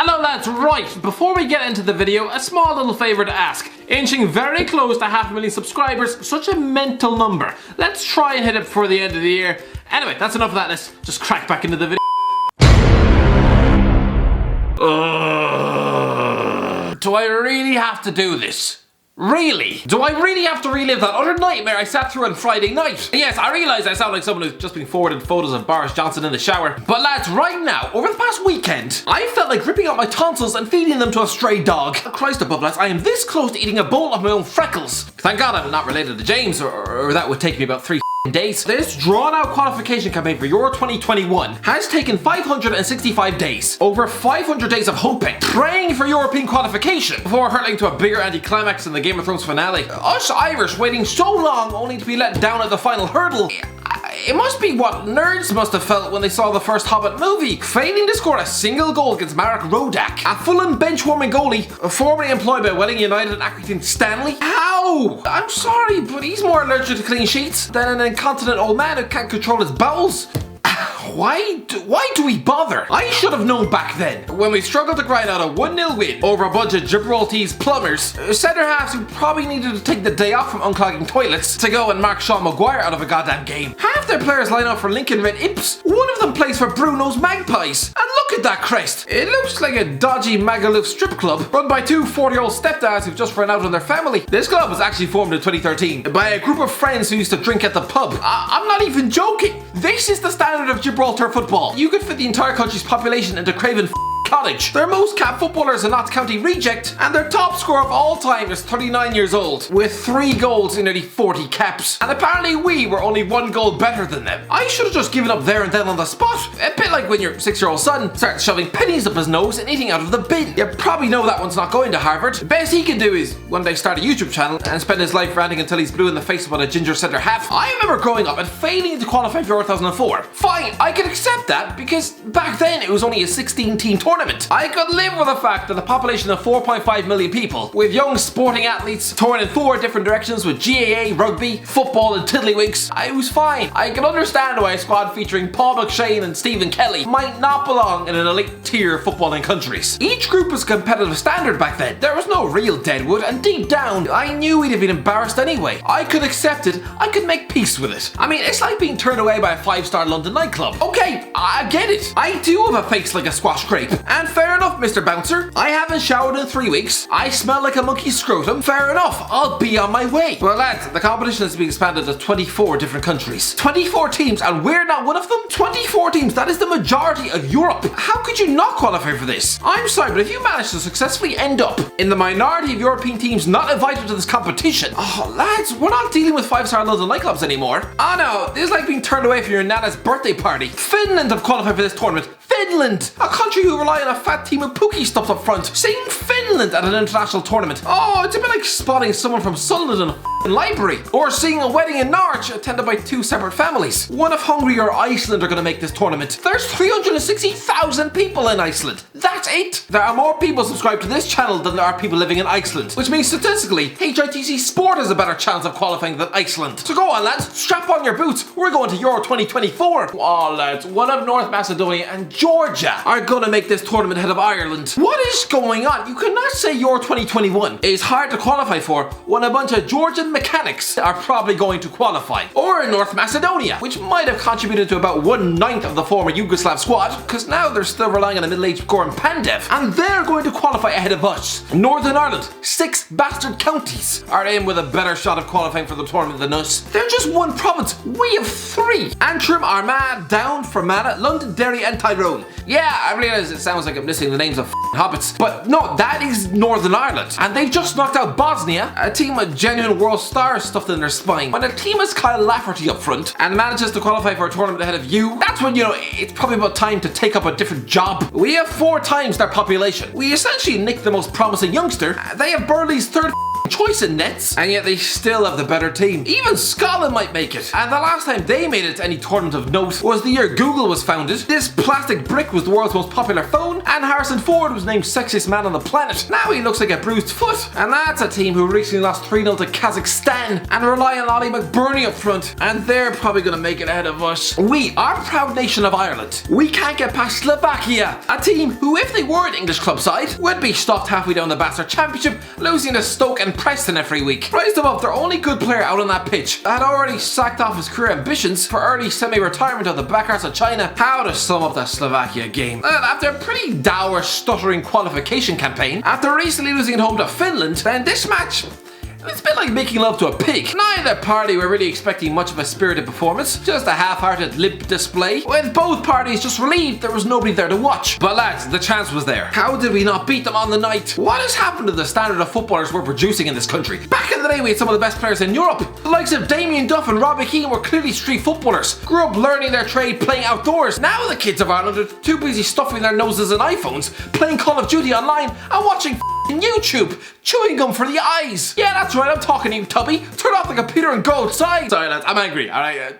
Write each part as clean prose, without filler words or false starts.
Hello lads, right, before we get into the video, a small little favour to ask. Inching very close to 500,000 subscribers, such a mental number. Let's try and hit it before the end of the year. Anyway, that's enough of that, let's just crack back into the video. Do I really have to do this? Really? Do I really have to relive that utter nightmare I sat through on Friday night? Yes, I realise I sound like someone who's just been forwarded photos of Boris Johnson in the shower. But lads, right now, over the past weekend, I felt like ripping out my tonsils and feeding them to a stray dog. Christ above, lads, I am this close to eating a bowl of my own freckles. Thank God I'm not related to James, or that would take me about 3 days. This drawn-out qualification campaign for Euro 2021 has taken 565 days. Over 500 days of hoping, praying for European qualification, before hurtling to a bigger anticlimax in the Game of Thrones finale. Us Irish waiting so long only to be let down at the final hurdle. It must be what nerds must have felt when they saw the first Hobbit movie, failing to score a single goal against Marek Rodak, a Fulham bench-warming goalie, formerly employed by Welling United and Accrington Stanley. How? I'm sorry, but he's more allergic to clean sheets than an incontinent old man who can't control his bowels. Why do we bother? I should have known back then, when we struggled to grind out a 1-0 win over a bunch of Gibraltarese plumbers, centre halves who probably needed to take the day off from unclogging toilets to go and mark Sean Maguire out of a goddamn game. Half their players line up for Lincoln Red Imps. One of them plays for Bruno's Magpies. And look at that crest. It looks like a dodgy Magaluf strip club run by two 40-year-old stepdads who've just run out on their family. This club was actually formed in 2013 by a group of friends who used to drink at the pub. I'm not even joking. This is the standard of Gibraltar football. You could fit the entire country's population into Craven Cottage. Their most capped footballer is a Notts County reject, and their top scorer of all time is 39 years old, with 3 goals in nearly 40 caps. And apparently we were only 1 goal better than them. I should have just given up there and then on the spot. A bit like when your 6-year-old son starts shoving pennies up his nose and eating out of the bin. You probably know that one's not going to Harvard. The best he can do is one day start a YouTube channel and spend his life ranting until he's blue in the face about a ginger centre half. I remember growing up and failing to qualify for Euro 2004. Fine, I can accept that because back then it was only a 16-team tournament. I could live with the fact that a population of 4.5 million people, with young sporting athletes torn in 4 different directions with GAA, rugby, football and tiddlywinks, I was fine. I can understand why a squad featuring Paul McShane and Stephen Kelly might not belong in an elite tier of footballing countries. Each group was a competitive standard back then. There was no real Deadwood, and deep down, I knew we'd have been embarrassed anyway. I could accept it, I could make peace with it. I mean, it's like being turned away by a 5-star London nightclub. Okay, I get it. I do have a face like a squash grape. And fair enough, Mr. Bouncer. I haven't showered in 3 weeks. I smell like a monkey's scrotum. Fair enough, I'll be on my way. Well lads, the competition is being expanded to 24 different countries. 24 teams, and we're not one of them? 24 teams, that is the majority of Europe. How could you not qualify for this? I'm sorry, but if you manage to successfully end up in the minority of European teams not invited to this competition, oh lads, we're not dealing with 5-star London nightclubs anymore. Oh no, this is like being turned away from your nana's birthday party. Finland have qualified for this tournament. Finland! A country who rely on a fat team of Pookie stuffed up front. Saying Finland at an international tournament. Oh, it's a bit like spotting someone from Sunderland in a f***ing library. Or seeing a wedding in Norwich attended by 2 separate families. One of Hungary or Iceland are going to make this tournament. There's 360,000 people in Iceland. That's it! There are more people subscribed to this channel than there are people living in Iceland. Which means statistically, HITC Sport has a better chance of qualifying than Iceland. So go on lads, strap on your boots. We're going to Euro 2024. Oh lads, one of North Macedonia and Georgia are gonna make this tournament ahead of Ireland. What is going on? You cannot say Euro 2021 is hard to qualify for when a bunch of Georgian mechanics are probably going to qualify. Or in North Macedonia, which might have contributed to about 1/9 of the former Yugoslav squad, because now they're still relying on a middle-aged Goran Pandev, and they're going to qualify ahead of us. Northern Ireland, 6 bastard counties, are in with a better shot of qualifying for the tournament than us. They're just 1 province, we have 3. Antrim, Armagh, Down, Fermanagh, London, Derry and Tyrone. Yeah, I realise it sounds like I'm missing the names of hobbits, but no, that is Northern Ireland. And they've just knocked out Bosnia, a team with genuine world stars stuffed in their spine. When a team has Kyle Lafferty up front and manages to qualify for a tournament ahead of you, that's when, you know, it's probably about time to take up a different job. We have 4 times their population. We essentially nicked the most promising youngster. They have Burley's 3rd choice in nets, and yet they still have the better team. Even Scotland might make it. And the last time they made it to any tournament of note was the year Google was founded. This plastic brick was the world's most popular phone, and Harrison Ford was named sexiest man on the planet. Now he looks like a bruised foot. And that's a team who recently lost 3-0 to Kazakhstan and rely on Ollie McBurney up front. And they're probably going to make it ahead of us. We, our proud nation of Ireland, we can't get past Slovakia, a team who, if they were an English club side, would be stopped halfway down the Bastard Championship, losing to Stoke and Preston every week. Rise above, their only good player out on that pitch had already sacked off his career ambitions for early semi-retirement of the backhorse of China. How to sum up that Slovakia game? Well, after a pretty dour, stuttering qualification campaign, after recently losing at home to Finland, then this match, it's a bit like making love to a pig. Neither party were really expecting much of a spirited performance, just a half-hearted limp display, with both parties just relieved there was nobody there to watch. But lads, the chance was there. How did we not beat them on the night? What has happened to the standard of footballers we're producing in this country? Back in the day we had some of the best players in Europe. The likes of Damien Duff and Robbie Keane were clearly street footballers, grew up learning their trade playing outdoors. Now the kids of Ireland are too busy stuffing their noses in iPhones, playing Call of Duty online and watching YouTube, chewing gum for the eyes. Yeah, that's right, I'm talking to you, Tubby. Turn off the computer and go outside. Sorry lads, I'm angry, alright?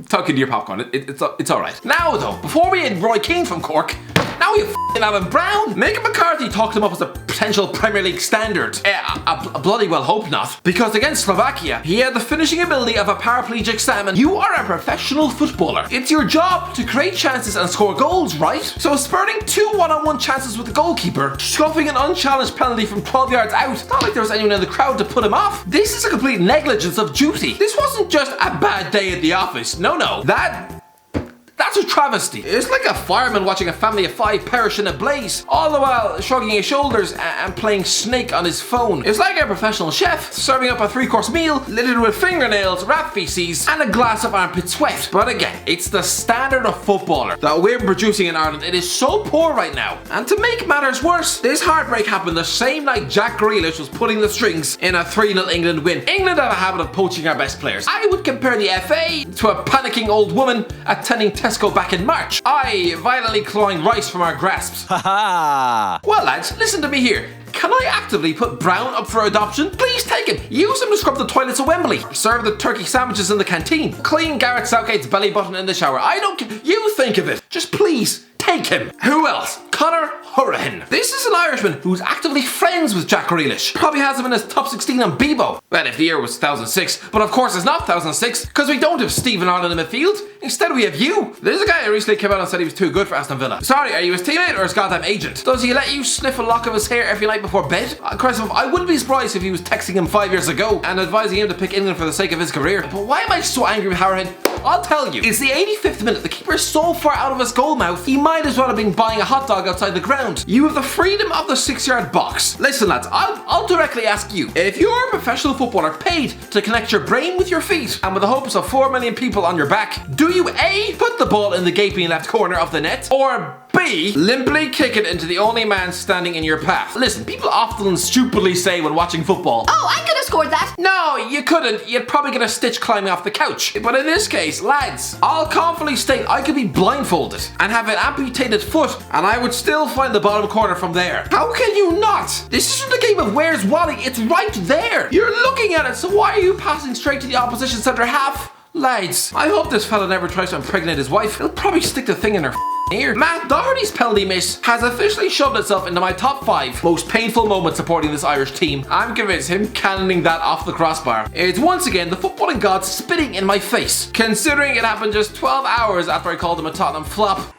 Talking to your popcorn, it's alright. Now though, before we had Roy Keane from Cork, now we have f***ing Alan Brown. Mick McCarthy talked him up as a potential Premier League standard. I bloody well hope not. Because against Slovakia, he had the finishing ability of a paraplegic salmon. You are a professional footballer. It's your job to create chances and score goals, right? So spurting 2 one-on-one chances with the goalkeeper, scuffing an unchallenged penalty from 12 yards out, it's not like there was anyone in the crowd to put him off. This is a complete negligence of duty. This wasn't just a bad day at the office. No. That's a travesty. It's like a fireman watching a family of 5 perish in a blaze, all the while shrugging his shoulders and playing Snake on his phone. It's like a professional chef serving up a 3-course meal littered with fingernails, rat feces, and a glass of armpit sweat. But again, it's the standard of footballer that we're producing in Ireland. It is so poor right now. And to make matters worse, this heartbreak happened the same night Jack Grealish was pulling the strings in a 3-0 England win. England have a habit of poaching our best players. I would compare the FA to a panicking old woman attending Tesco back in March. Violently clawing rice from our grasps. Haha. Well lads, listen to me here. Can I actively put Brown up for adoption? Please take him. Use him to scrub the toilets at Wembley. Serve the turkey sandwiches in the canteen. Clean Gareth Southgate's belly button in the shower. I don't care. You think of it. Just please take him. Who else? Conor Hourihane. This is an Irishman who's actively friends with Jack Grealish. Probably has him in his top 16 on Bebo. Well, if the year was 2006, but of course it's not 2006 because we don't have Stephen Ireland in midfield. Instead we have you. There's a guy who recently came out and said he was too good for Aston Villa. Sorry, are you his teammate or his goddamn agent? Does he let you sniff a lock of his hair every night before bed? Christ, I wouldn't be surprised if he was texting him 5 years ago and advising him to pick England for the sake of his career. But why am I so angry with Hourihane? I'll tell you. It's the 85th minute. The keeper is so far out of his goal mouth, he might as well have been buying a hot dog outside the ground. You have the freedom of the 6-yard box. Listen lads, I'll directly ask you. If you're a professional footballer paid to connect your brain with your feet and with the hopes of 4 million people on your back, do you A, put the ball in the gaping left corner of the net, or B, limply kick it into the only man standing in your path? Listen, people often stupidly say when watching football, "Oh, I could have scored that." No, you couldn't. You'd probably get a stitch climbing off the couch. But in this case, lads, I'll confidently state I could be blindfolded and have an amputated foot and I would still find the bottom corner from there. How can you not? This isn't a game of where's Wally, it's right there. You're looking at it, so why are you passing straight to the opposition centre half? Lads, I hope this fella never tries to impregnate his wife. He'll probably stick the thing in her ear. Matt Doherty's penalty miss has officially shoved itself into my top 5 most painful moments supporting this Irish team. I'm convinced him cannoning that off the crossbar. It's once again the footballing gods spitting in my face, considering it happened just 12 hours after I called him a Tottenham flop.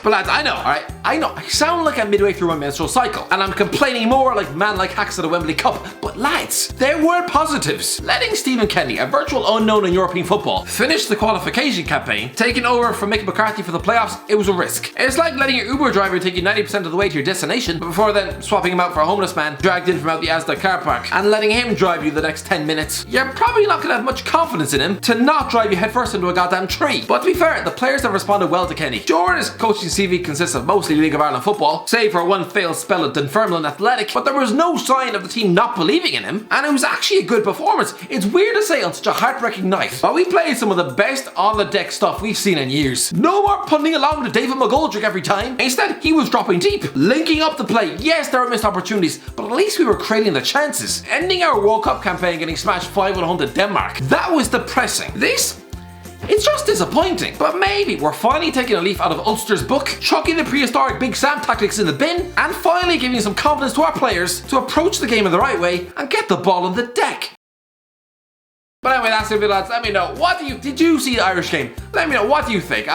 But lads, I know, alright? I know, I sound like I'm midway through my menstrual cycle, and I'm complaining more like man like hacks at a Wembley Cup, but lads, there were positives. Letting Stephen Kenny, a virtual unknown in European football, finish the qualification campaign, taking over from Mick McCarthy for the playoffs, it was a risk. It's like letting your Uber driver take you 90% of the way to your destination, before then swapping him out for a homeless man dragged in from out the Asda car park, and letting him drive you the next 10 minutes. You're probably not gonna have much confidence in him to not drive you headfirst into a goddamn tree. But to be fair, the players have responded well to Kenny. Sure, his coaching CV consists of mostly League of Ireland football, save for one failed spell at Dunfermline Athletic, but there was no sign of the team not believing in him, and it was actually a good performance. It's weird to say on such a heartbreaking night, but we played some of the best on the deck stuff we've seen in years. No more punting along to David McGoldrick every time. Instead, he was dropping deep, linking up the play. Yes, there were missed opportunities, but at least we were creating the chances. Ending our World Cup campaign getting smashed 5-1 to Denmark. That was depressing. It's just disappointing, but maybe we're finally taking a leaf out of Ulster's book, chucking the prehistoric Big Sam tactics in the bin, and finally giving some confidence to our players to approach the game in the right way and get the ball on the deck. But anyway, that's it, lads. Let me know, did you see the Irish game? Let me know, what do you think?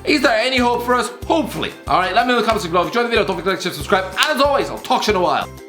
Is there any hope for us? Hopefully. Alright, let me know in the comments below. If you enjoyed the video, don't forget to like, share, subscribe, and as always, I'll talk to you in a while.